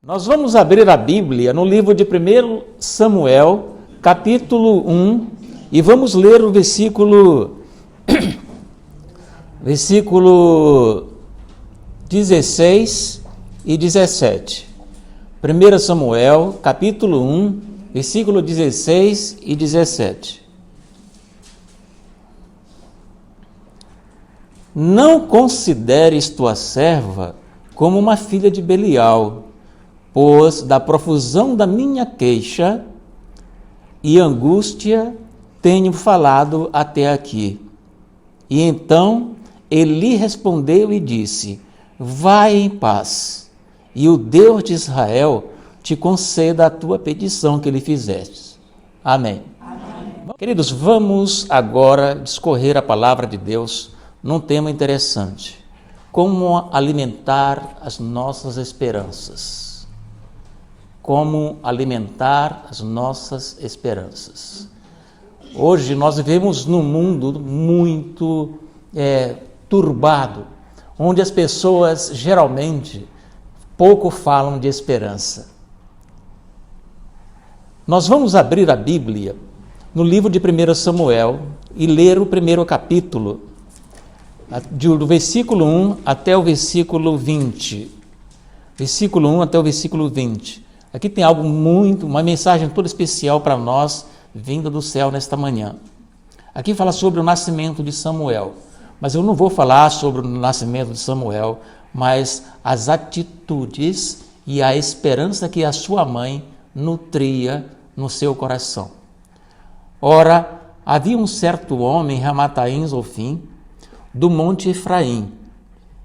Nós vamos abrir a Bíblia no livro de 1 Samuel, capítulo 1, e vamos ler o versículo 16 e 17. 1 Samuel, capítulo 1, versículo 16 e 17. Não consideres tua serva como uma filha de Belial, pois da profusão da minha queixa e angústia tenho falado até aqui. E então Eli respondeu e disse: vai em paz, e o Deus de Israel te conceda a tua petição que lhe fizeste. Amém. Amém. Queridos, vamos agora discorrer a palavra de Deus num tema interessante: como alimentar as nossas esperanças. Como alimentar as nossas esperanças. Hoje nós vivemos num mundo muito turbado, onde as pessoas geralmente pouco falam de esperança. Nós vamos abrir a Bíblia no livro de 1 Samuel e ler o primeiro capítulo, do versículo 1 até o versículo 20. Versículo 1 até o versículo 20. Aqui tem uma mensagem toda especial para nós, vinda do céu nesta manhã. Aqui fala sobre o nascimento de Samuel, mas eu não vou falar sobre o nascimento de Samuel, mas as atitudes e a esperança que a sua mãe nutria no seu coração. Ora, havia um certo homem, Ramataim Zofim, do monte Efraim,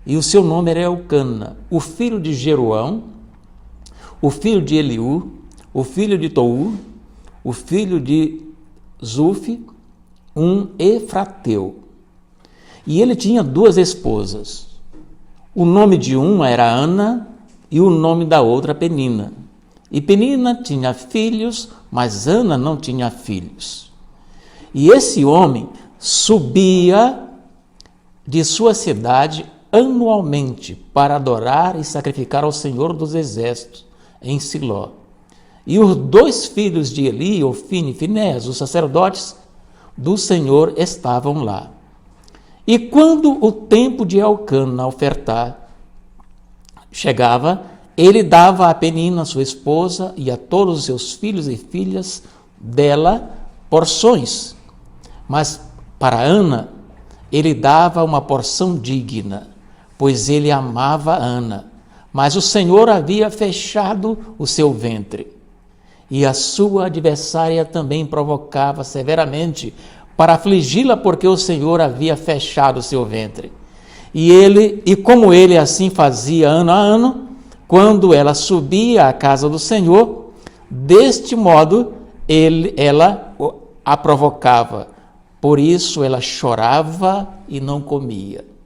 e o seu nome era Elcana, o filho de Jeroão, o filho de Eliú, o filho de Tou, o filho de Zuf, um efrateu. E ele tinha duas esposas. O nome de uma era Ana e o nome da outra Penina. E Penina tinha filhos, mas Ana não tinha filhos. E esse homem subia de sua cidade anualmente para adorar e sacrificar ao Senhor dos Exércitos em Siló. E os dois filhos de Eli, Ofni e Finéias, os sacerdotes do Senhor, estavam lá. E quando o tempo de Elcana ofertar chegava, ele dava a Penina, sua esposa, e a todos os seus filhos e filhas dela porções. Mas para Ana, ele dava uma porção digna, pois ele amava Ana. Mas o Senhor havia fechado o seu ventre, e a sua adversária também provocava severamente para afligi-la, porque o Senhor havia fechado o seu ventre. E como ele assim fazia ano a ano, quando ela subia à casa do Senhor, deste modo ela a provocava. Por isso ela chorava e não comia.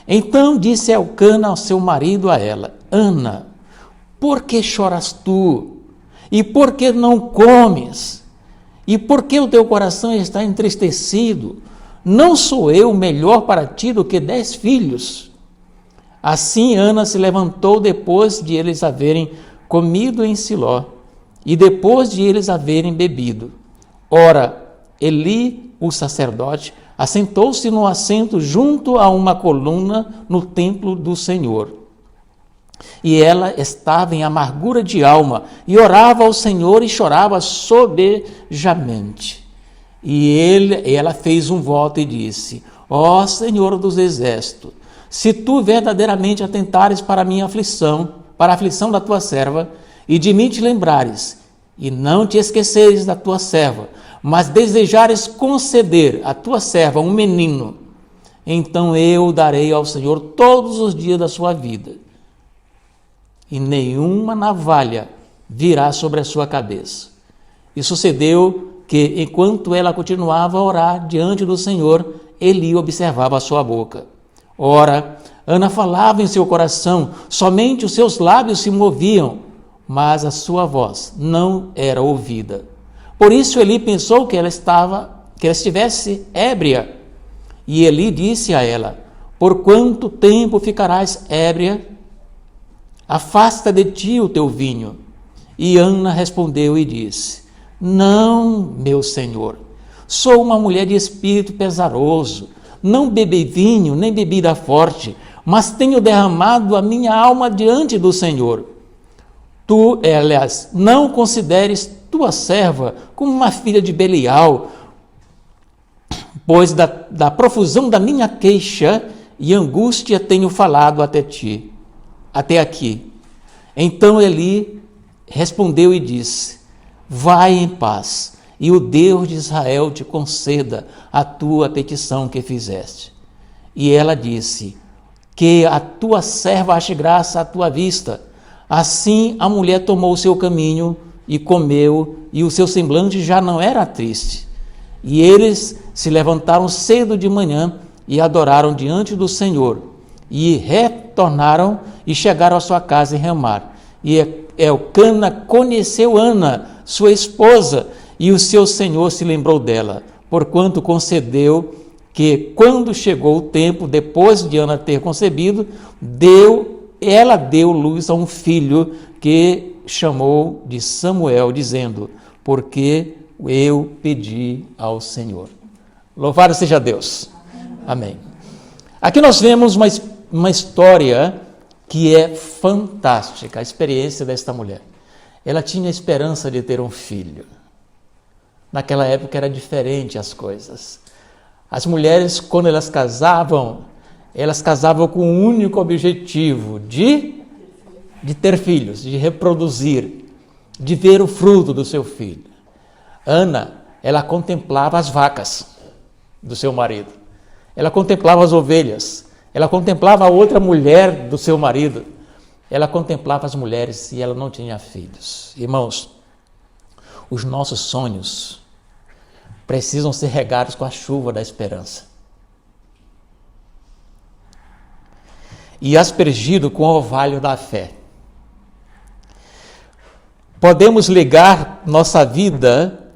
Então disse Elcana ao seu marido a ela: Ana, por que choras tu? E por que não comes? E por que o teu coração está entristecido? Não sou eu melhor para ti do que 10 filhos? Assim Ana se levantou depois de eles haverem comido em Siló, e depois de eles haverem bebido. Ora, Eli, o sacerdote, assentou-se no assento junto a uma coluna no templo do Senhor. E ela estava em amargura de alma, e orava ao Senhor e chorava sobejamente. E ela fez um voto e disse: ó Senhor dos Exércitos, se tu verdadeiramente atentares para a minha aflição, para a aflição da tua serva, e de mim te lembrares, e não te esqueceres da tua serva, mas desejares conceder à tua serva um menino, então eu darei ao Senhor todos os dias da sua vida, e nenhuma navalha virá sobre a sua cabeça. E sucedeu que, enquanto ela continuava a orar diante do Senhor, Eli observava a sua boca. Ora, Ana falava em seu coração, somente os seus lábios se moviam, mas a sua voz não era ouvida. Por isso Eli pensou que ela estivesse ébria. E Eli disse a ela: por quanto tempo ficarás ébria? afasta de ti o teu vinho. E Ana respondeu e disse: não, meu senhor, sou uma mulher de espírito pesaroso, não bebi vinho nem bebida forte, mas tenho derramado a minha alma diante do Senhor. Tu, aliás, não consideres tua serva como uma filha de Belial, pois da profusão da minha queixa e angústia tenho falado até aqui. Então Eli respondeu e disse: vai em paz, e o Deus de Israel te conceda a tua petição que fizeste. E ela disse: que a tua serva ache graça à tua vista. Assim a mulher tomou o seu caminho e comeu, e o seu semblante já não era triste. E eles se levantaram cedo de manhã e adoraram diante do Senhor, e retornaram e chegaram à sua casa em Ramá. E Elcana conheceu Ana, sua esposa, e o seu senhor se lembrou dela, porquanto concedeu que, quando chegou o tempo, depois de Ana ter concebido, ela deu luz a um filho que chamou de Samuel, dizendo: porque eu pedi ao Senhor. Louvado seja Deus. Amém. Aqui nós vemos uma história que é fantástica, a experiência desta mulher. Ela tinha esperança de ter um filho. Naquela época era diferente as coisas. As mulheres, quando elas casavam com o único objetivo de ter filhos, de reproduzir, de ver o fruto do seu filho. Ana, ela contemplava as vacas do seu marido, ela contemplava as ovelhas, ela contemplava a outra mulher do seu marido, ela contemplava as mulheres e ela não tinha filhos. Irmãos, os nossos sonhos precisam ser regados com a chuva da esperança e aspergido com o orvalho da fé. Podemos ligar nossa vida,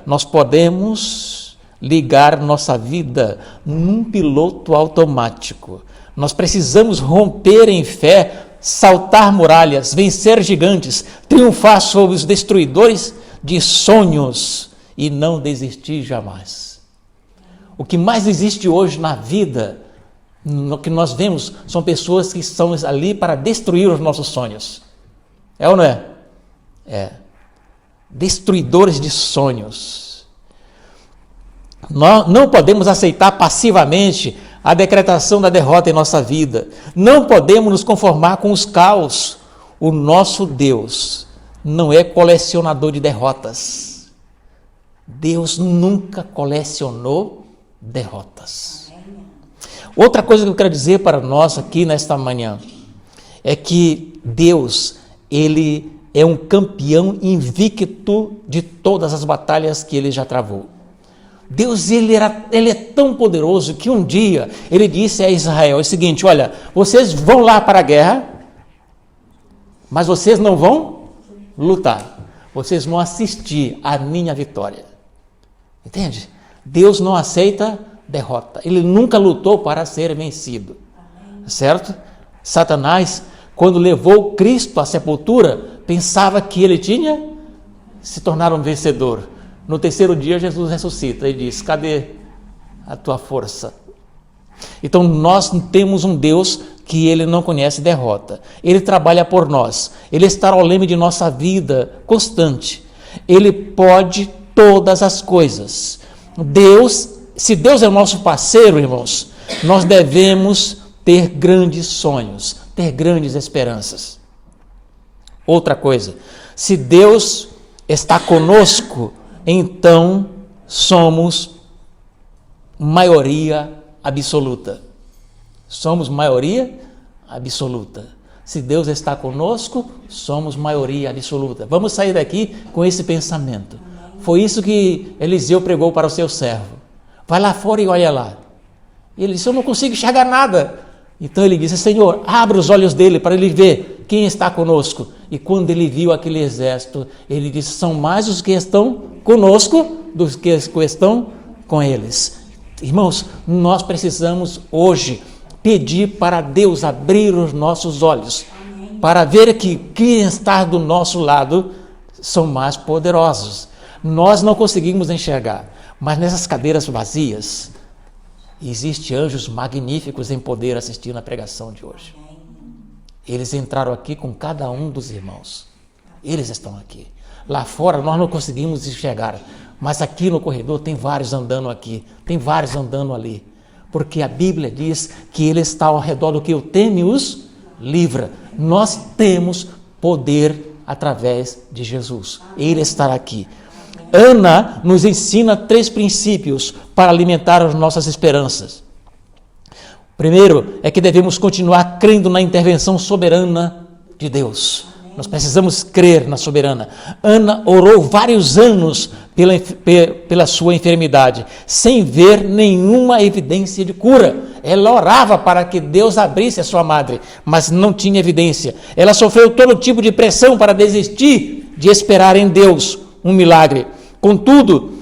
nós podemos ligar nossa vida num piloto automático. Nós precisamos romper em fé, saltar muralhas, vencer gigantes, triunfar sobre os destruidores de sonhos e não desistir jamais. O que mais existe hoje na vida, no que nós vemos, são pessoas que estão ali para destruir os nossos sonhos. É ou não é? É. Destruidores de sonhos. Nós não podemos aceitar passivamente a decretação da derrota em nossa vida. Não podemos nos conformar com os caos. O nosso Deus não é colecionador de derrotas. Deus nunca colecionou derrotas. Outra coisa que eu quero dizer para nós aqui nesta manhã é que Deus, Ele é um campeão invicto de todas as batalhas que Ele já travou. Deus, ele é tão poderoso que um dia Ele disse a Israel o seguinte: olha, vocês vão lá para a guerra, mas vocês não vão lutar, vocês vão assistir à minha vitória. Entende? Deus não aceita derrota, Ele nunca lutou para ser vencido. Certo? Satanás, quando levou Cristo à sepultura, pensava que ele tinha se tornado um vencedor. No terceiro dia, Jesus ressuscita e diz: cadê a tua força? Então, nós temos um Deus que Ele não conhece derrota. Ele trabalha por nós. Ele está ao leme de nossa vida constante. Ele pode todas as coisas. Se Deus é o nosso parceiro, irmãos, nós devemos ter grandes sonhos, ter grandes esperanças. Outra coisa, se Deus está conosco, então somos maioria absoluta. Somos maioria absoluta. Se Deus está conosco, somos maioria absoluta. Vamos sair daqui com esse pensamento. Foi isso que Eliseu pregou para o seu servo. Vai lá fora e olha lá. E ele disse: eu não consigo enxergar nada. Então ele disse: Senhor, abre os olhos dele para ele ver quem está conosco. E quando ele viu aquele exército, ele disse: são mais os que estão conosco do que os que estão com eles. Irmãos, nós precisamos hoje pedir para Deus abrir os nossos olhos, para ver que quem está do nosso lado são mais poderosos. Nós não conseguimos enxergar, mas nessas cadeiras vazias, existem anjos magníficos em poder assistindo a pregação de hoje. Eles entraram aqui com cada um dos irmãos. Eles estão aqui. Lá fora nós não conseguimos enxergar, mas aqui no corredor tem vários andando aqui, tem vários andando ali. Porque a Bíblia diz que Ele está ao redor do que o teme e os livra. Nós temos poder através de Jesus. Ele está aqui. Ana nos ensina 3 princípios para alimentar as nossas esperanças. O primeiro é que devemos continuar crendo na intervenção soberana de Deus. Nós precisamos crer na soberana. Ana orou vários anos pela sua enfermidade, sem ver nenhuma evidência de cura. Ela orava para que Deus abrisse a sua madre, mas não tinha evidência. Ela sofreu todo tipo de pressão para desistir de esperar em Deus um milagre. Contudo,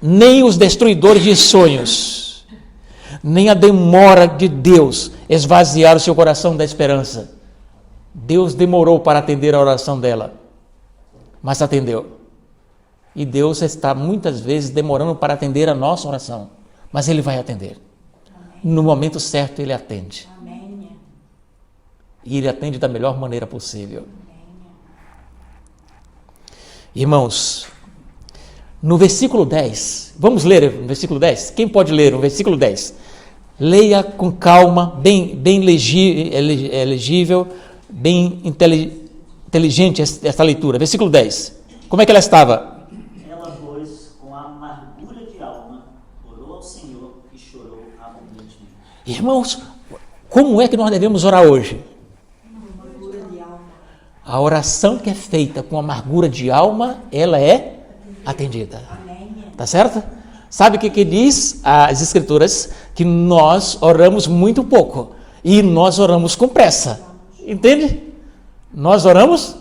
nem os destruidores de sonhos, nem a demora de Deus esvaziaram seu coração da esperança. Deus demorou para atender a oração dela, mas atendeu. E Deus está muitas vezes demorando para atender a nossa oração, mas Ele vai atender. No momento certo Ele atende. E Ele atende da melhor maneira possível. Irmãos, no versículo 10, vamos ler o versículo 10? Quem pode ler o versículo 10? Leia com calma, bem legível, bem inteligente esta leitura. Versículo 10. Como é que ela estava? Ela, pois, com amargura de alma, orou ao Senhor e chorou abundantemente. Irmãos, como é que nós devemos orar hoje? A oração que é feita com amargura de alma, ela é atendida. Tá certo? Sabe o que diz as Escrituras? Que nós oramos muito pouco e nós oramos com pressa. Entende? Nós oramos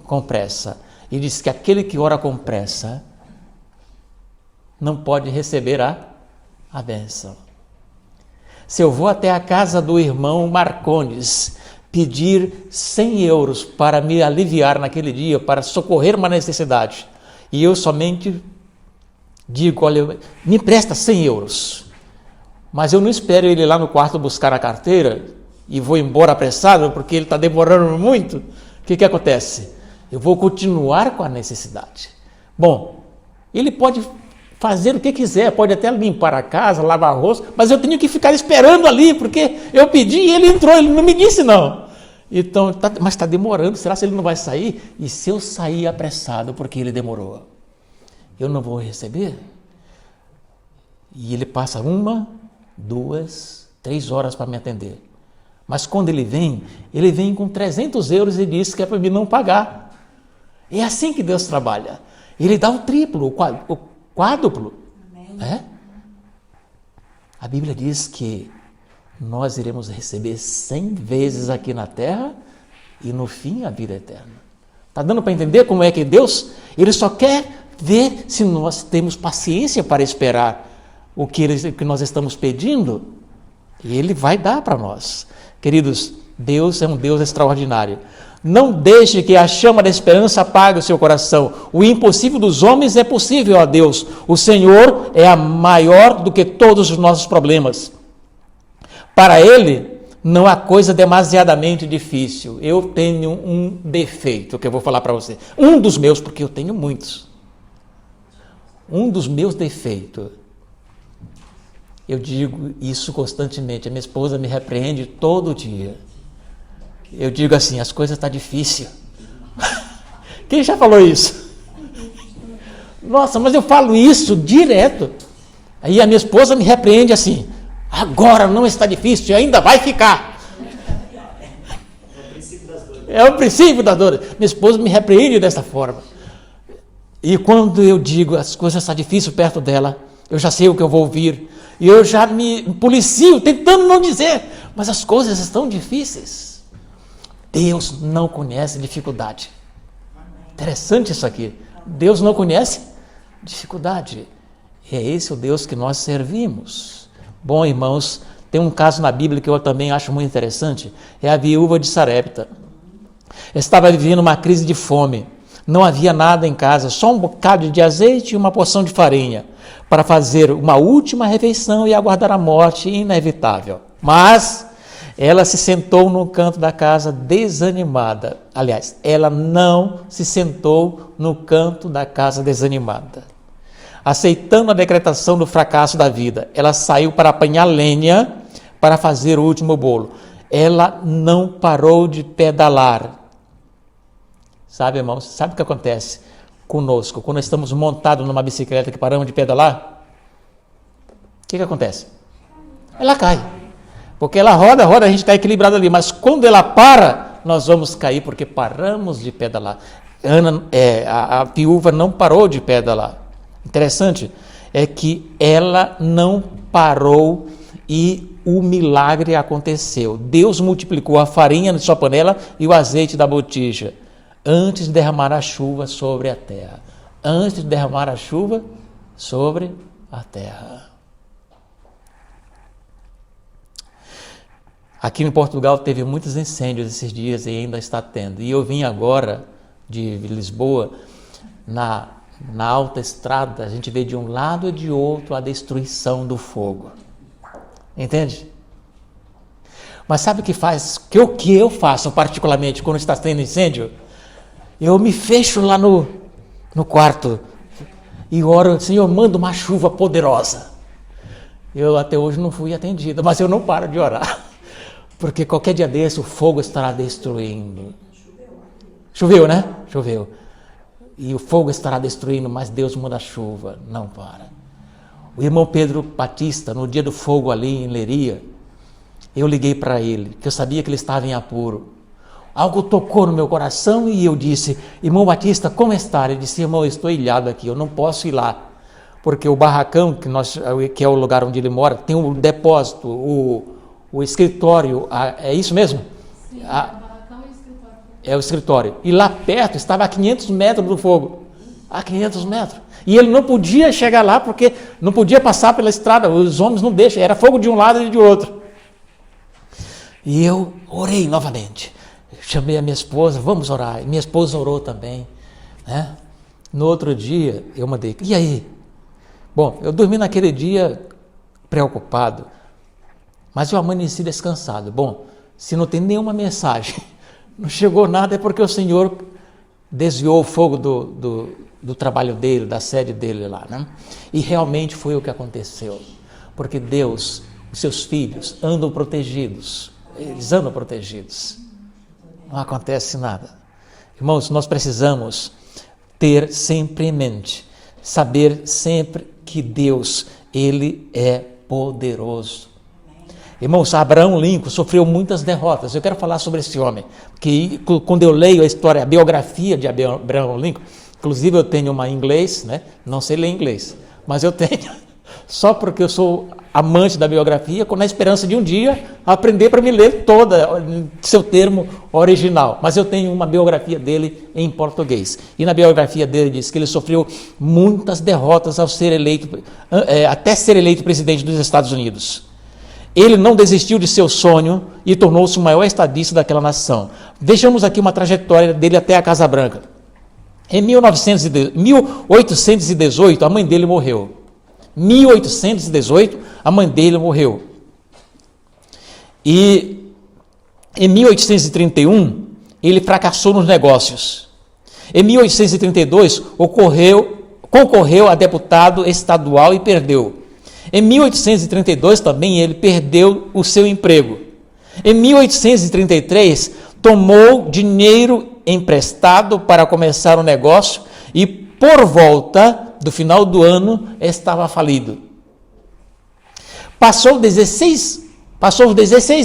com pressa. E diz que aquele que ora com pressa não pode receber a bênção. Se eu vou até a casa do irmão Marcondes pedir 100 euros para me aliviar naquele dia, para socorrer uma necessidade, e eu somente digo, olha, me empresta 100 euros, mas eu não espero ele lá no quarto buscar a carteira e vou embora apressado porque ele está demorando muito, o que acontece? Eu vou continuar com a necessidade. Bom, ele pode fazer o que quiser, pode até limpar a casa, lavar arroz, mas eu tenho que ficar esperando ali, porque eu pedi e ele entrou, ele não me disse não. Então, mas está demorando, será que ele não vai sair? E se eu sair apressado porque ele demorou, eu não vou receber? E ele passa 1, 2, 3 horas para me atender. Mas quando ele vem com 300 euros e diz que é para mim não pagar. É assim que Deus trabalha. Ele dá o triplo, o quádruplo. É? A Bíblia diz que nós iremos receber 100 vezes aqui na terra e no fim a vida eterna. Está dando para entender como é que Deus, Ele só quer ver se nós temos paciência para esperar o que nós estamos pedindo, e Ele vai dar para nós. Queridos, Deus é um Deus extraordinário. Não deixe que a chama da esperança apague o seu coração. O impossível dos homens é possível a Deus. O Senhor é maior do que todos os nossos problemas. Para Ele, não há coisa demasiadamente difícil. Eu tenho um defeito que eu vou falar para você. Um dos meus, porque eu tenho muitos. Um dos meus defeitos. Eu digo isso constantemente. A minha esposa me repreende todo dia. Eu digo assim, as coisas estão difíceis. Quem já falou isso? Nossa, mas eu falo isso direto. Aí a minha esposa me repreende assim, agora não está difícil, ainda vai ficar. É o princípio das dores. Minha esposa me repreende dessa forma. E quando eu digo as coisas estão difíceis perto dela, eu já sei o que eu vou ouvir. E eu já me policio, tentando não dizer, mas as coisas estão difíceis. Deus não conhece dificuldade. Interessante isso aqui. Deus não conhece dificuldade. É esse o Deus que nós servimos. Bom, irmãos, Tem um caso na Bíblia que eu também acho muito interessante, é a viúva de Sarepta. Estava vivendo uma crise de fome, não havia nada em casa, só um bocado de azeite e uma porção de farinha, para fazer uma última refeição e aguardar a morte inevitável. Mas ela se sentou no canto da casa desanimada. Aliás, ela não se sentou no canto da casa desanimada. Aceitando a decretação do fracasso da vida, ela saiu para apanhar lenha para fazer o último bolo. Ela não parou de pedalar. Sabe, irmãos, sabe o que acontece conosco quando estamos montados numa bicicleta que paramos de pedalar? O que acontece? Ela cai. Porque ela roda, a gente está equilibrado ali, mas quando ela para, nós vamos cair porque paramos de pedalar. A viúva não parou de pedalar. Interessante é que ela não parou e o milagre aconteceu. Deus multiplicou a farinha na sua panela e o azeite da botija antes de derramar a chuva sobre a terra. Antes de derramar a chuva sobre a terra. Aqui em Portugal teve muitos incêndios esses dias e ainda está tendo. E eu vim agora de Lisboa, na alta estrada, a gente vê de um lado e de outro a destruição do fogo. Entende? Mas sabe o que faz? O que eu faço particularmente quando está tendo incêndio? Eu me fecho lá no quarto e oro, Senhor, manda uma chuva poderosa. Eu até hoje não fui atendido, mas eu não paro de orar. Porque qualquer dia desse o fogo estará destruindo. Choveu, né? Choveu. E o fogo estará destruindo, mas Deus manda a chuva, não para. O irmão Pedro Batista, no dia do fogo ali em Leiria, eu liguei para ele, que eu sabia que ele estava em apuro. Algo tocou no meu coração e eu disse, irmão Batista, como está? Ele disse, irmão, eu estou ilhado aqui, eu não posso ir lá. Porque o barracão, que é o lugar onde ele mora, tem um depósito, o escritório, é isso mesmo? Sim, o barracão e o escritório. É o escritório. E lá perto estava a 500 metros do fogo. A 500 metros. E ele não podia chegar lá porque não podia passar pela estrada. Os homens não deixam. Era fogo de um lado e de outro. E eu orei novamente. Chamei a minha esposa, vamos orar. E minha esposa orou também. Né? No outro dia, eu mandei, e aí? Bom, eu dormi naquele dia preocupado. Mas eu amanheci descansado. Bom, se não tem nenhuma mensagem, não chegou nada, é porque o Senhor desviou o fogo do trabalho dele, da sede dele lá, né? E realmente foi o que aconteceu. Porque Deus, os seus filhos, andam protegidos. Eles andam protegidos. Não acontece nada. Irmãos, nós precisamos ter sempre em mente, saber sempre que Deus, Ele é poderoso. Irmãos, Abraham Lincoln sofreu muitas derrotas. Eu quero falar sobre esse homem, que quando eu leio a história, a biografia de Abraham Lincoln, inclusive eu tenho uma em inglês, né? Não sei ler inglês, mas eu tenho, só porque eu sou amante da biografia, com a esperança de um dia aprender para me ler toda, seu termo original. Mas eu tenho uma biografia dele em português. E na biografia dele diz que ele sofreu muitas derrotas ao ser eleito, até ser eleito presidente dos Estados Unidos. Ele não desistiu de seu sonho e tornou-se o maior estadista daquela nação. Vejamos aqui uma trajetória dele até a Casa Branca. Em 1818, a mãe dele morreu. 1818, a mãe dele morreu. E em 1831, ele fracassou nos negócios. Em 1832, concorreu a deputado estadual e perdeu. Em 1832 também ele perdeu o seu emprego. Em 1833 tomou dinheiro emprestado para começar o negócio e por volta do final do ano estava falido. Passou os 16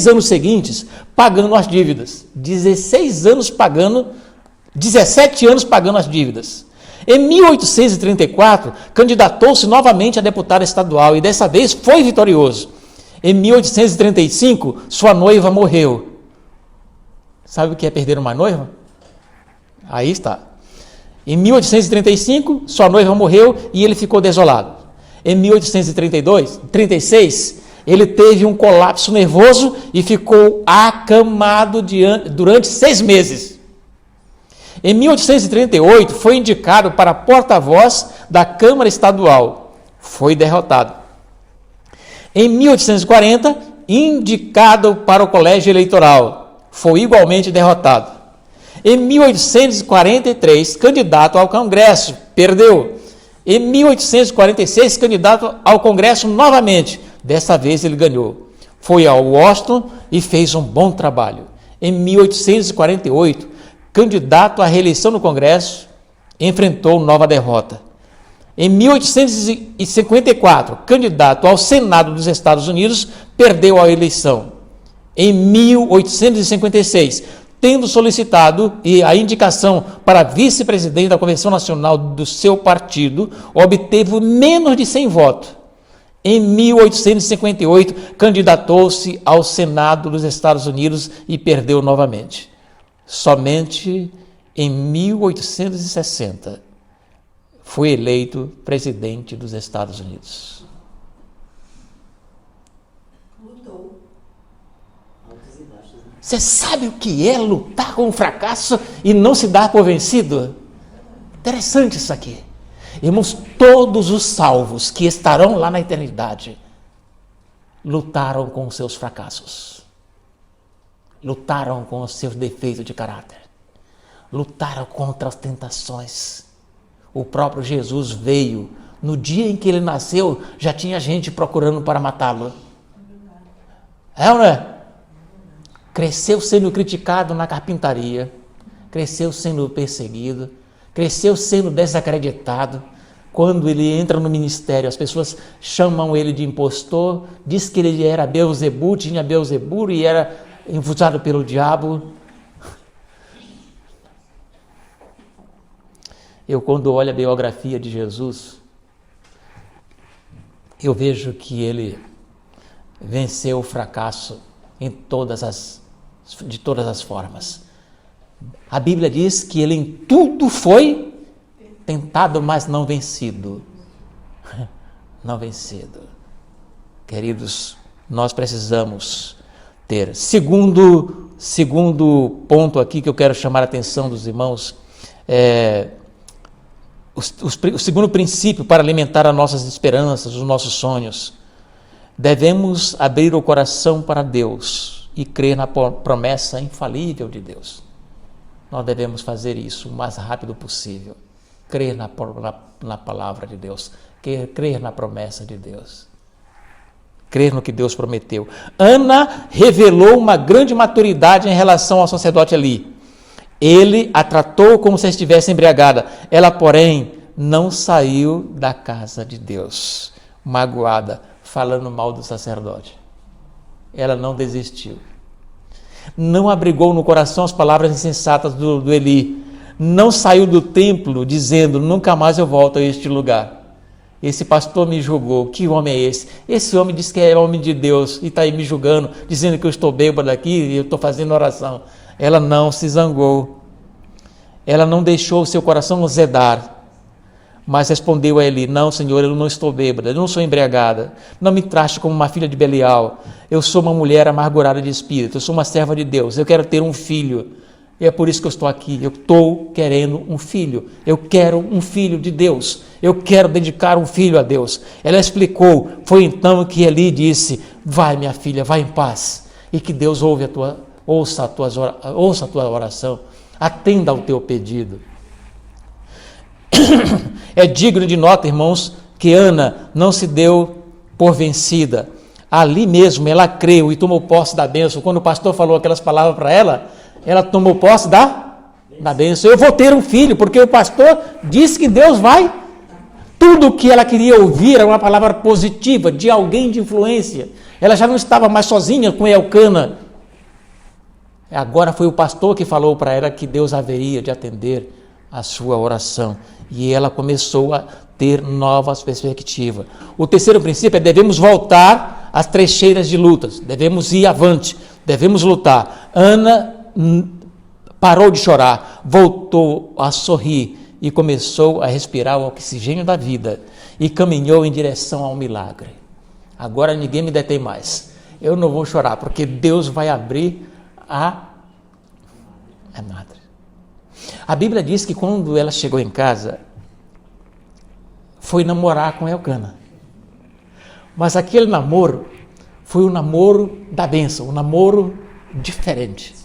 anos seguintes pagando as dívidas. 17 anos pagando as dívidas. Em 1834, candidatou-se novamente a deputado estadual e dessa vez foi vitorioso. Em 1835, sua noiva morreu. Sabe o que é perder uma noiva? Aí está. Em 1835, sua noiva morreu e ele ficou desolado. Em 1836, ele teve um colapso nervoso e ficou acamado durante 6 meses. Em 1838, foi indicado para porta-voz da Câmara Estadual. Foi derrotado. Em 1840, indicado para o Colégio Eleitoral. Foi igualmente derrotado. Em 1843, candidato ao Congresso. Perdeu. Em 1846, candidato ao Congresso novamente. Dessa vez ele ganhou. Foi a Washington e fez um bom trabalho. Em 1848, candidato à reeleição no Congresso, enfrentou nova derrota. Em 1854, candidato ao Senado dos Estados Unidos, perdeu a eleição. Em 1856, tendo solicitado a indicação para vice-presidente da Convenção Nacional do seu partido, obteve menos de 100 votos. Em 1858, candidatou-se ao Senado dos Estados Unidos e perdeu novamente. Somente em 1860 foi eleito presidente dos Estados Unidos. Lutou. Altos e baixos, né? Você sabe o que é lutar com o fracasso e não se dar por vencido? Interessante isso aqui. Irmãos, todos os salvos que estarão lá na eternidade lutaram com os seus fracassos. Lutaram com os seus defeitos de caráter. Lutaram contra as tentações. O próprio Jesus veio. No dia em que ele nasceu, já tinha gente procurando para matá-lo. É ou não é? Cresceu sendo criticado na carpintaria. Cresceu sendo perseguido. Cresceu sendo desacreditado. Quando ele entra no ministério, as pessoas chamam ele de impostor. Diz que ele era Beelzebu, tinha Beelzebu e era usado pelo diabo. Eu, quando olho a biografia de Jesus, eu vejo que ele venceu o fracasso de todas as formas. A Bíblia diz que ele em tudo foi tentado, mas não vencido. Não vencido. Queridos, nós precisamos ter. Segundo ponto aqui que eu quero chamar a atenção dos irmãos, o segundo princípio para alimentar as nossas esperanças, os nossos sonhos. Devemos abrir o coração para Deus e crer na promessa infalível de Deus. Nós devemos fazer isso o mais rápido possível. Crer na palavra de Deus, crer na promessa de Deus. Crer no que Deus prometeu. Ana revelou uma grande maturidade em relação ao sacerdote Eli. Ele a tratou como se estivesse embriagada. Ela, porém, não saiu da casa de Deus, magoada, falando mal do sacerdote. Ela não desistiu. Não abrigou no coração as palavras insensatas do Eli. Não saiu do templo dizendo, nunca mais eu volto a este lugar. Esse pastor me julgou, que homem é esse? Esse homem diz que é homem de Deus e está aí me julgando, dizendo que eu estou bêbado aqui e eu estou fazendo oração. Ela não se zangou. Ela não deixou o seu coração azedar. Mas respondeu a Eli, não, Senhor, eu não estou bêbada, eu não sou embriagada, não me trate como uma filha de Belial, eu sou uma mulher amargurada de espírito, eu sou uma serva de Deus, eu quero ter um filho, e é por isso que eu estou aqui, eu estou querendo um filho, eu quero um filho de Deus, eu quero dedicar um filho a Deus. Ela explicou, foi então que Eli disse, vai minha filha, vai em paz, e que Deus ouça a tua oração, atenda ao teu pedido. É digno de nota, irmãos, que Ana não se deu por vencida. Ali mesmo ela creu e tomou posse da bênção. Quando o pastor falou aquelas palavras para ela, ela tomou posse da bênção. Eu vou ter um filho, porque o pastor disse que Deus vai. Tudo o que ela queria ouvir era uma palavra positiva, de alguém de influência. Ela já não estava mais sozinha com Elcana. Agora foi o pastor que falou para ela que Deus haveria de atender a sua oração. E ela começou a ter novas perspectivas. O terceiro princípio é devemos voltar às trecheiras de lutas. Devemos ir avante, devemos lutar. Ana parou de chorar, voltou a sorrir e começou a respirar o oxigênio da vida e caminhou em direção ao milagre. Agora ninguém me detém mais. Eu não vou chorar, porque Deus vai abrir a madre. A Bíblia diz que quando ela chegou em casa, foi namorar com Elcana. Mas aquele namoro foi um namoro da bênção, um namoro diferente.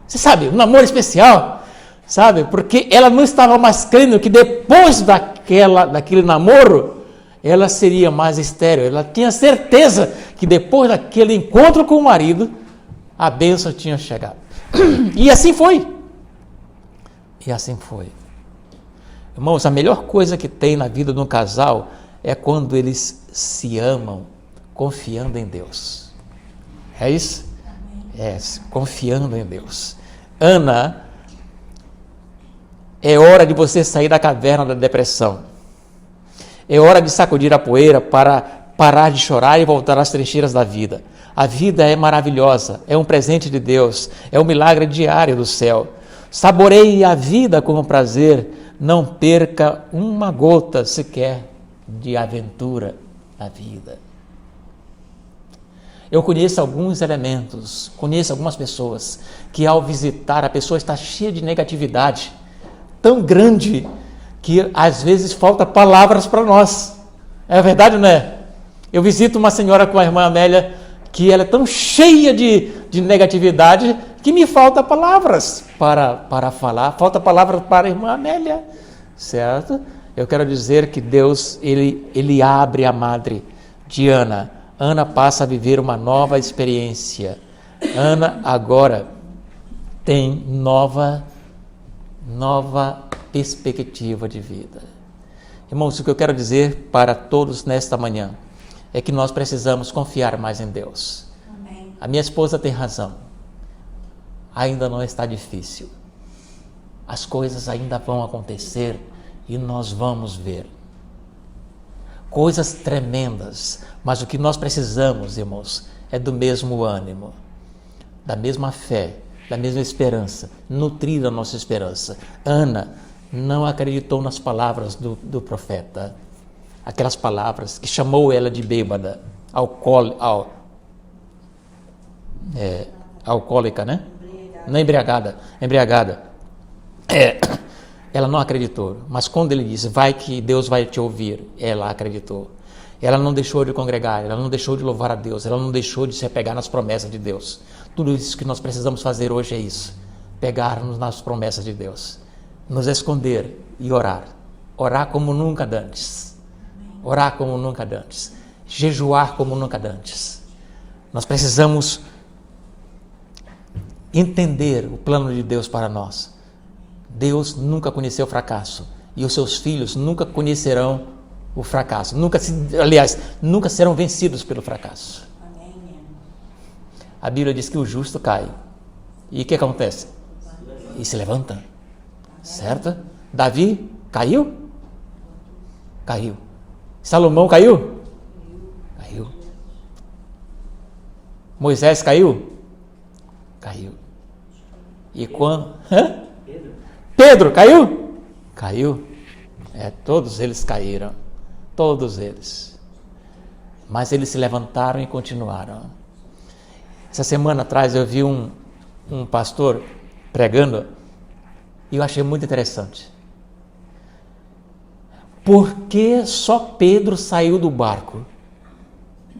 Você sabe, um namoro especial, sabe? Porque ela não estava mais crendo que depois daquele namoro, ela seria mais estéril. Ela tinha certeza que depois daquele encontro com o marido, a bênção tinha chegado. E assim foi. E assim foi. Irmãos, a melhor coisa que tem na vida de um casal é quando eles se amam, confiando em Deus. É isso? É, confiando em Deus. Ana, é hora de você sair da caverna da depressão. É hora de sacudir a poeira para parar de chorar e voltar às trincheiras da vida. A vida é maravilhosa, é um presente de Deus, é um milagre diário do céu. Saboreie a vida com prazer, não perca uma gota sequer de aventura na vida. Eu conheço alguns elementos, conheço algumas pessoas que ao visitar, a pessoa está cheia de negatividade, tão grande que às vezes falta palavras para nós. É verdade, não é? Eu visito uma senhora com a irmã Amélia, que ela é tão cheia de negatividade que me falta palavras para falar, falta palavras para a irmã Amélia, certo? Eu quero dizer que Deus, ele abre a madre de Ana. Ana passa a viver uma nova experiência. Ana agora tem nova perspectiva de vida. Irmãos, o que eu quero dizer para todos nesta manhã é que nós precisamos confiar mais em Deus. Amém. A minha esposa tem razão. Ainda não está difícil. As coisas ainda vão acontecer e nós vamos ver. Coisas tremendas, mas o que nós precisamos, irmãos, é do mesmo ânimo, da mesma fé, da mesma esperança, nutrir a nossa esperança. Ana não acreditou nas palavras do profeta, aquelas palavras que chamou ela de bêbada, alcoólica, né? Não embriagada. Ela não acreditou, mas quando ele disse, vai que Deus vai te ouvir, ela acreditou. Ela não deixou de congregar, ela não deixou de louvar a Deus, ela não deixou de se apegar nas promessas de Deus. Tudo isso que nós precisamos fazer hoje é isso, pegar-nos nas promessas de Deus, nos esconder e orar. Orar como nunca antes. Orar como nunca antes. Jejuar como nunca antes. Nós precisamos entender o plano de Deus para nós. Deus nunca conheceu fracasso e os seus filhos nunca conhecerão o fracasso. Nunca serão vencidos pelo fracasso. A Bíblia diz que o justo cai. E o que acontece? E se levanta. Certo? Davi caiu? Caiu. Salomão caiu? Caiu. Moisés caiu? Caiu. E quando... Pedro caiu? Caiu. Todos eles caíram. Todos eles. Mas eles se levantaram e continuaram. Essa semana atrás eu vi um pastor pregando e eu achei muito interessante. Por que só Pedro saiu do barco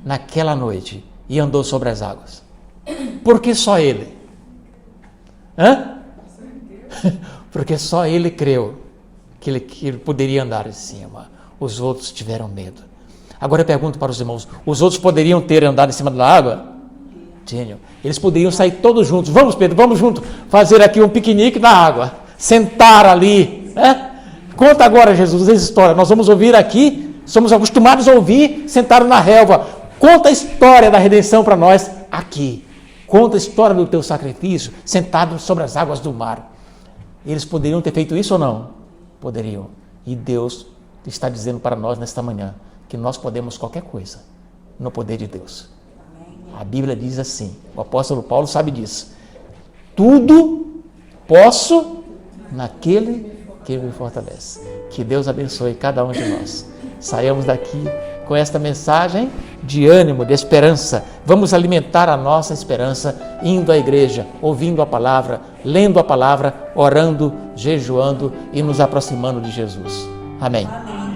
naquela noite e andou sobre as águas? Por que só ele? Porque só ele creu que ele poderia andar em cima. Os outros tiveram medo. Agora eu pergunto para os irmãos, os outros poderiam ter andado em cima da água? Tinham. Eles poderiam sair todos juntos. Vamos, Pedro, vamos juntos fazer aqui um piquenique na água. Sentar ali. Conta agora, Jesus, essa história. Nós vamos ouvir aqui, somos acostumados a ouvir sentado na relva. Conta a história da redenção para nós aqui. Conta a história do teu sacrifício sentado sobre as águas do mar. Eles poderiam ter feito isso ou não? Poderiam. E Deus está dizendo para nós nesta manhã que nós podemos qualquer coisa no poder de Deus. A Bíblia diz assim, o apóstolo Paulo sabe disso. Tudo posso naquele que me fortalece. Que Deus abençoe cada um de nós. Saiamos daqui com esta mensagem de ânimo, de esperança. Vamos alimentar a nossa esperança indo à igreja, ouvindo a palavra, lendo a palavra, orando, jejuando e nos aproximando de Jesus. Amém. Amém.